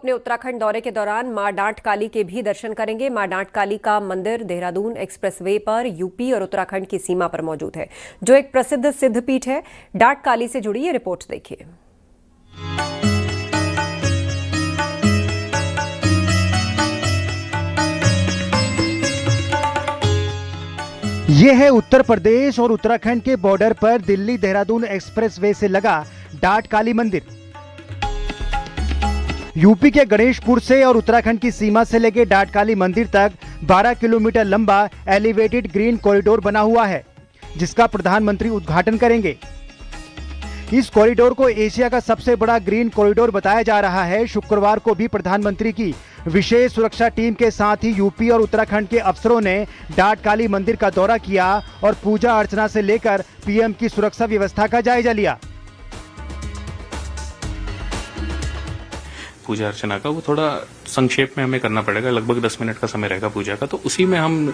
अपने उत्तराखंड दौरे के दौरान मां डांट काली के भी दर्शन करेंगे। मां डांट काली का मंदिर देहरादून एक्सप्रेसवे पर यूपी और उत्तराखंड की सीमा पर मौजूद है, जो एक प्रसिद्ध सिद्धपीठ है। डांट काली से जुड़ी ये रिपोर्ट देखिए। ये है उत्तर प्रदेश और उत्तराखंड के बॉर्डर पर दिल्ली देहरादून एक्सप्रेसवे से लगा डांट काली मंदिर। यूपी के गणेशपुर से और उत्तराखंड की सीमा से लेकर डांट काली मंदिर तक 12 किलोमीटर लंबा एलिवेटेड ग्रीन कॉरिडोर बना हुआ है, जिसका प्रधानमंत्री उद्घाटन करेंगे। इस कॉरिडोर को एशिया का सबसे बड़ा ग्रीन कॉरिडोर बताया जा रहा है। शुक्रवार को भी प्रधानमंत्री की विशेष सुरक्षा टीम के साथ ही यूपी और उत्तराखंड के अफसरों ने डांट काली मंदिर का दौरा किया और पूजा अर्चना से लेकर पीएम की सुरक्षा व्यवस्था का जायजा लिया। पूजा अर्चना का वो थोड़ा संक्षेप में हमें करना पड़ेगा, लगभग 10 मिनट का समय रहेगा पूजा का, तो उसी में हम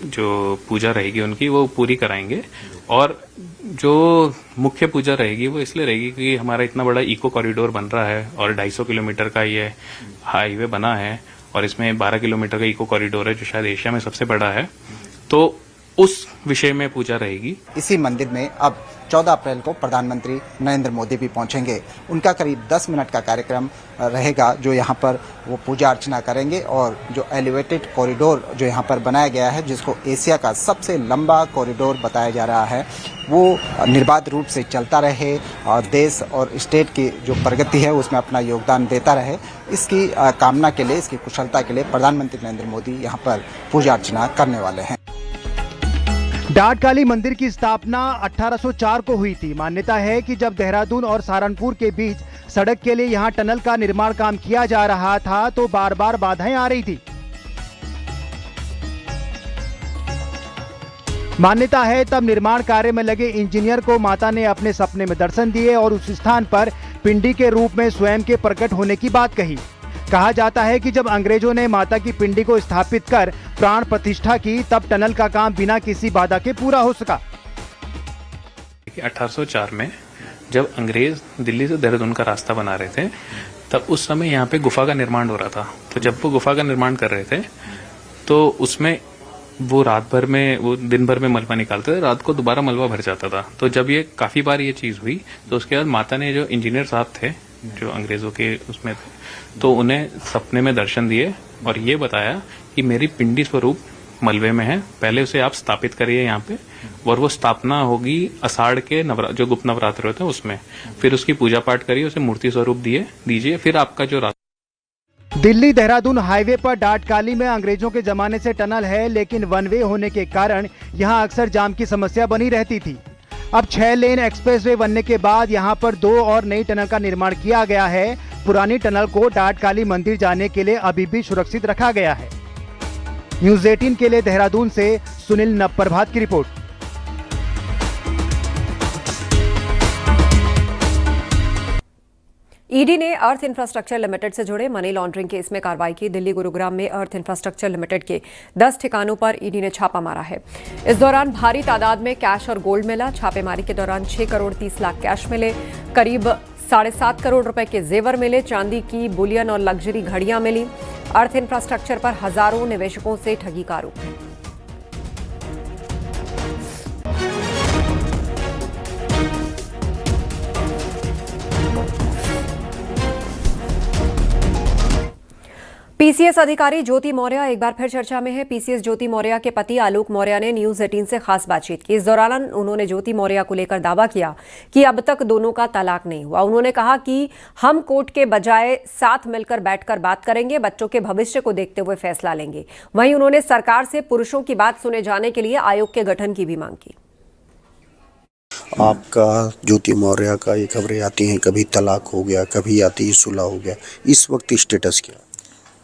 जो पूजा रहेगी उनकी वो पूरी कराएंगे। और जो मुख्य पूजा रहेगी वो इसलिए रहेगी कि हमारा इतना बड़ा इको कॉरिडोर बन रहा है और 250 किलोमीटर का ये हाईवे बना है और इसमें 12 किलोमीटर का इको कॉरिडोर है, जो शायद एशिया में सबसे बड़ा है, तो उस विषय में पूजा रहेगी। इसी मंदिर में अब 14 अप्रैल को प्रधानमंत्री नरेंद्र मोदी भी पहुंचेंगे। उनका करीब 10 मिनट का कार्यक्रम रहेगा, जो यहां पर वो पूजा अर्चना करेंगे। और जो एलिवेटेड कॉरिडोर जो यहां पर बनाया गया है, जिसको एशिया का सबसे लंबा कॉरिडोर बताया जा रहा है, वो निर्बाध रूप से चलता रहे और देश और स्टेट की जो प्रगति है उसमें अपना योगदान देता रहे। इसकी कामना के लिए, इसकी कुशलता के लिए प्रधानमंत्री नरेंद्र मोदी यहाँ पर पूजा अर्चना करने वाले हैं। डांट काली मंदिर की स्थापना 1804 को हुई थी। मान्यता है कि जब देहरादून और सहारनपुर के बीच सड़क के लिए यहां टनल का निर्माण काम किया जा रहा था, तो बार बार बाधाएं आ रही थी। मान्यता है तब निर्माण कार्य में लगे इंजीनियर को माता ने अपने सपने में दर्शन दिए और उस स्थान पर पिंडी के रूप में स्वयं के प्रकट होने की बात कही। कहा जाता है कि जब अंग्रेजों ने माता की पिंडी को स्थापित कर प्राण प्रतिष्ठा की, तब टनल का काम बिना किसी बाधा के पूरा हो सका। 1804 में जब अंग्रेज दिल्ली से देहरादून का रास्ता बना रहे थे, तब उस समय यहाँ पे गुफा का निर्माण हो रहा था। तो जब वो गुफा का निर्माण कर रहे थे, तो उसमें वो रात भर में, वो दिन भर में मलबा निकालते थे, रात को दोबारा मलबा भर जाता था। तो जब ये काफी बार ये चीज हुई, तो उसके बाद माता ने, जो इंजीनियर साहब थे जो अंग्रेजों के उसमें थे, तो उन्हें सपने में दर्शन दिए और ये बताया कि मेरी पिंडी स्वरूप मलबे में है, पहले उसे आप स्थापित करिए यहाँ पे, और वो स्थापना होगी आषाढ़ के जो गुप्त नवरात्र होते हैं उसमें। फिर उसकी पूजा पाठ करिए, उसे मूर्ति स्वरूप दीजिए, फिर आपका जो दिल्ली देहरादून हाईवे पर डांट काली में अंग्रेजों के जमाने से टनल है, लेकिन वन वे होने के कारण यहाँ अक्सर जाम की समस्या बनी रहती थी। अब 6 लेन एक्सप्रेसवे बनने के बाद यहाँ पर 2 और नई टनल का निर्माण किया गया है। पुरानी टनल को डांट काली मंदिर जाने के लिए अभी भी सुरक्षित रखा गया है। न्यूज़ 18 के लिए देहरादून से सुनील नवप्रभात की रिपोर्ट। ईडी ने अर्थ इंफ्रास्ट्रक्चर लिमिटेड से जुड़े मनी लॉन्ड्रिंग केस में कार्रवाई की। दिल्ली गुरुग्राम में अर्थ इंफ्रास्ट्रक्चर लिमिटेड के 10 ठिकानों पर ईडी ने छापा मारा है। इस दौरान भारी तादाद में कैश और गोल्ड मिला। छापेमारी के दौरान 6 करोड़ 30 लाख कैश मिले, करीब 7.5 करोड़ रुपए के जेवर मिले, चांदी की बुलियन और लग्जरी घड़ियां मिली। अर्थ इंफ्रास्ट्रक्चर पर हजारों निवेशकों से ठगी का आरोप है। पीसीएस अधिकारी ज्योति मौर्य एक बार फिर चर्चा में है। पीसीएस ज्योति मौर्य के पति आलोक मौर्य ने न्यूज़ 18 से खास बातचीत की। इस दौरान उन्होंने ज्योति मौर्य को लेकर दावा किया कि अब तक दोनों का तलाक नहीं हुआ। उन्होंने कहा कि हम कोर्ट के बजाय साथ मिलकर बैठकर बात करेंगे, बच्चों के भविष्य को देखते हुए फैसला लेंगे। वहीं उन्होंने सरकार से पुरुषों की बात सुने जाने के लिए आयोग के गठन की भी मांग की। आपका ज्योति मौर्य का ये खबरें आती हैं, कभी तलाक हो गया, कभी आती है सुलह हो गया, इस वक्त स्टेटस क्या?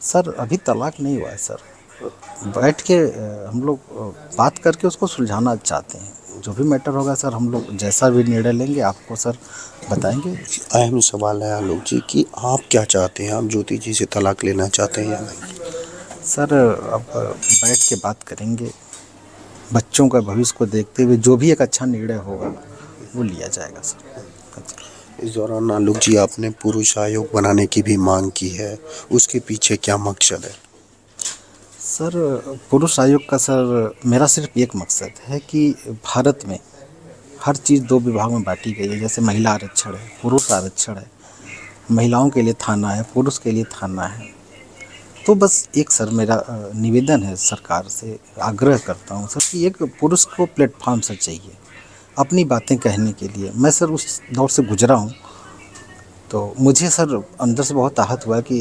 सर अभी तलाक नहीं हुआ है सर, बैठ के हम लोग बात करके उसको सुलझाना चाहते हैं। जो भी मैटर होगा सर, हम लोग जैसा भी निर्णय लेंगे आपको सर बताएंगे। अहम सवाल है आलोक जी कि आप क्या चाहते हैं, आप ज्योति जी से तलाक लेना चाहते हैं या नहीं? सर अब बैठ के बात करेंगे, बच्चों का भविष्य को देखते हुए जो भी एक अच्छा निर्णय होगा वो लिया जाएगा सर। इस दौरान आलोक जी आपने पुरुष आयोग बनाने की भी मांग की है, उसके पीछे क्या मकसद है? सर पुरुष आयोग का सर मेरा सिर्फ एक मकसद है कि भारत में हर चीज़ दो विभाग में बांटी गई है। जैसे महिला आरक्षण है, पुरुष आरक्षण है, महिलाओं के लिए थाना है, पुरुष के लिए थाना है। तो बस एक सर मेरा निवेदन है सरकार से, आग्रह करता हूँ सर कि एक पुरुष को प्लेटफॉर्म सर चाहिए अपनी बातें कहने के लिए। मैं सर उस दौर से गुजरा हूँ, तो मुझे सर अंदर से बहुत आहत हुआ कि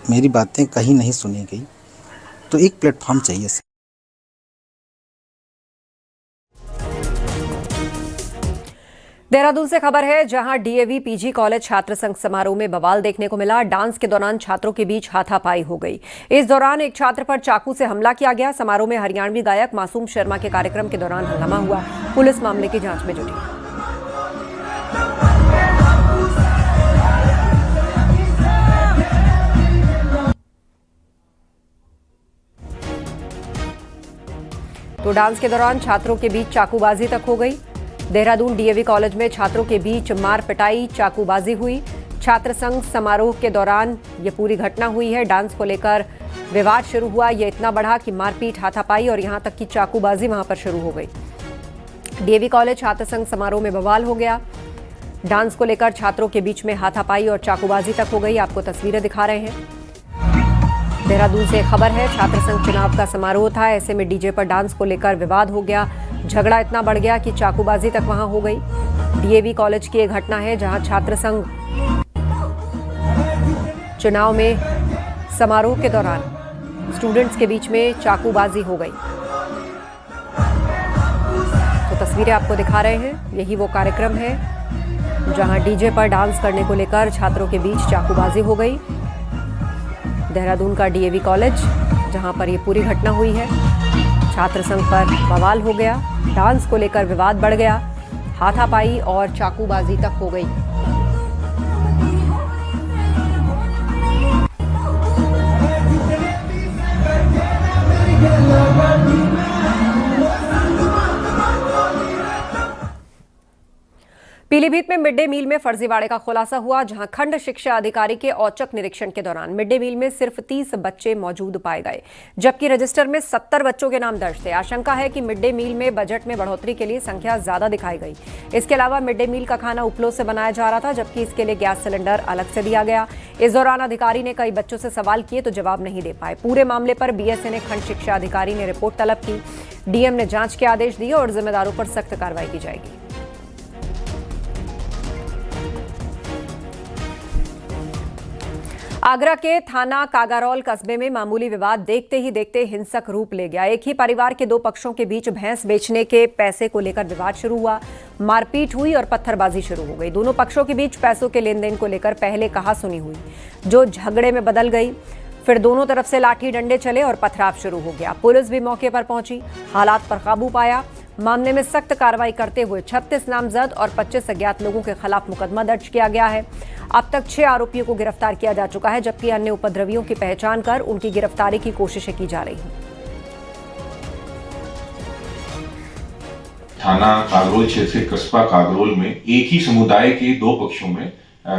मेरी बातें कहीं नहीं सुनी गई। तो एक प्लेटफॉर्म चाहिए सर। देहरादून से खबर है, जहां डीएवी पीजी कॉलेज छात्र संघ समारोह में बवाल देखने को मिला। डांस के दौरान छात्रों के बीच हाथापाई हो गई। इस दौरान एक छात्र पर चाकू से हमला किया गया। समारोह में हरियाणवी गायक मासूम शर्मा के कार्यक्रम के दौरान हंगामा हुआ। पुलिस मामले की जांच में जुटी। तो डांस के दौरान छात्रों के बीच चाकूबाजी तक हो गई। देहरादून डीएवी कॉलेज में छात्रों के बीच मार पिटाई, चाकूबाजी हुई। छात्र संघ समारोह के दौरान ये पूरी घटना हुई है। डांस को लेकर विवाद शुरू हुआ। ये इतना बढ़ा कि मारपीट, हाथापाई और यहां तक कि चाकूबाजी वहां पर शुरू हो गई। डीएवी कॉलेज छात्र संघ समारोह में बवाल हो गया। डांस को लेकर छात्रों के बीच में हाथापाई और चाकूबाजी तक हो गई। आपको तस्वीरें दिखा रहे हैं। देहरादून से खबर है, छात्र संघ चुनाव का समारोह था, ऐसे में डीजे पर डांस को लेकर विवाद हो गया। झगड़ा इतना बढ़ गया कि चाकूबाजी तक वहां हो गई। डीएवी कॉलेज की एक घटना है, जहां छात्र संघ चुनाव में समारोह के दौरान स्टूडेंट्स के बीच में चाकूबाजी हो गई। तो तस्वीरें आपको दिखा रहे हैं। यही वो कार्यक्रम है जहां डीजे पर डांस करने को लेकर छात्रों के बीच चाकूबाजी हो गई। देहरादून का डीएवी कॉलेज, जहां पर ये पूरी घटना हुई है। छात्र संघ पर बवाल हो गया, डांस को लेकर विवाद बढ़ गया, हाथापाई और चाकूबाजी तक हो गई। पीलीभीत में मिड डे मील में फर्जीवाड़े का खुलासा हुआ, जहां खंड शिक्षा अधिकारी के औचक निरीक्षण के दौरान मिड डे मील में सिर्फ 30 बच्चे मौजूद पाए गए, जबकि रजिस्टर में 70 बच्चों के नाम दर्ज थे। आशंका है कि मिड डे मील में बजट में बढ़ोतरी के लिए संख्या ज्यादा दिखाई गई। इसके अलावा मिड डे मील का खाना उपलों से बनाया जा रहा था, जबकि इसके लिए गैस सिलेंडर अलग से दिया गया। इस दौरान अधिकारी ने कई बच्चों से सवाल किए तो जवाब नहीं दे पाए। पूरे मामले पर बीएसए खंड शिक्षा अधिकारी ने रिपोर्ट तलब की। डीएम ने जांच के आदेश दिए और जिम्मेदारों पर सख्त कार्रवाई की जाएगी। आगरा के थाना कागारौल कस्बे में मामूली विवाद देखते ही देखते हिंसक रूप ले गया। एक ही परिवार के दो पक्षों के बीच भैंस बेचने के पैसे को लेकर विवाद शुरू हुआ। मारपीट हुई और पत्थरबाजी शुरू हो गई। दोनों पक्षों के बीच पैसों के लेन देन को लेकर पहले कहासुनी हुई, जो झगड़े में बदल गई। फिर दोनों तरफ से लाठी डंडे चले और पथराव शुरू हो गया। पुलिस भी मौके पर पहुंची, हालात पर काबू पाया। मामले में सख्त कार्रवाई करते हुए 36 नामजद और 25 अज्ञात लोगों के खिलाफ मुकदमा दर्ज किया गया है। अब तक 6 आरोपियों को गिरफ्तार किया जा चुका है, जबकि अन्य उपद्रवियों की पहचान कर उनकी गिरफ्तारी की कोशिशें की जा रही हैं। थाना कागरोल क्षेत्र के कस्बा कागरोल में एक ही समुदाय के दो पक्षों में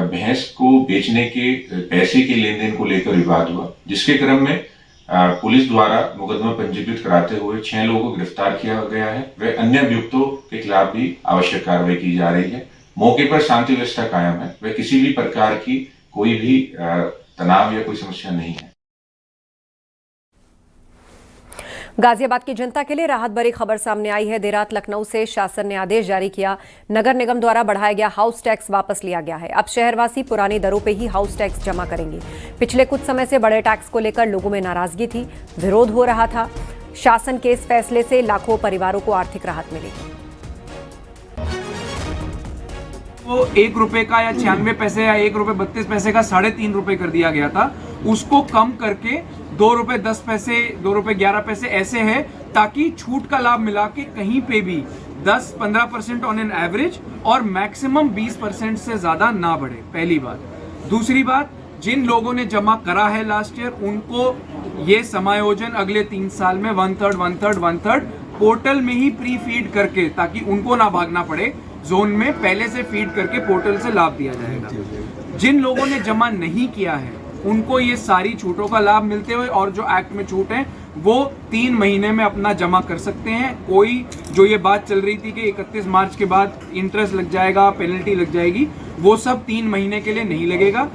भैंस को बेचने के पैसे के लेन देन को लेकर विवाद हुआ, जिसके क्रम में पुलिस द्वारा मुकदमा पंजीकृत कराते हुए 6 लोगों को गिरफ्तार किया गया है। वे अन्य अभियुक्तों के खिलाफ भी आवश्यक कार्रवाई की जा रही है। मौके पर शांति व्यवस्था कायम है। वे किसी भी प्रकार की कोई भी तनाव या कोई समस्या नहीं है। गाजियाबाद की जनता के लिए राहत भरी खबर सामने आई है। देर रात लखनऊ से शासन ने आदेश जारी किया। नगर निगम द्वारा बढ़ाया गया हाउस टैक्स वापस लिया गया है। अब शहरवासी पुरानी दरों पे ही हाउस टैक्स जमा करेंगे। पिछले कुछ समय से बड़े टैक्स को लेकर लोगों में नाराजगी थी, विरोध हो रहा था। शासन के इस फैसले से लाखों परिवारों को आर्थिक राहत मिलेगी। वो 1 रुपए का या 96 पैसे या 1 रुपए 32 पैसे का 3.5 रुपए कर दिया गया था, उसको कम करके 2 रुपए 10 पैसे, 2 रुपए 11 पैसे ऐसे है, ताकि छूट का लाभ मिला के कहीं पे भी 10-15% ऑन एन एवरेज और मैक्सिमम 20% से ज्यादा ना बढ़े। पहली बात। दूसरी बात, जिन लोगों ने जमा करा है लास्ट ईयर, उनको ये समायोजन अगले 3 साल में 1/3 पोर्टल में ही प्री फीड करके, ताकि उनको ना भागना पड़े, जोन में पहले से फीड करके पोर्टल से लाभ दिया जाएगा। जिन लोगों ने जमा नहीं किया है उनको ये सारी छूटों का लाभ मिलते हुए, और जो एक्ट में छूट है वो 3 महीने में अपना जमा कर सकते हैं। कोई जो ये बात चल रही थी कि 31 मार्च के बाद इंटरेस्ट लग जाएगा, पेनल्टी लग जाएगी, वो सब 3 महीने के लिए नहीं लगेगा।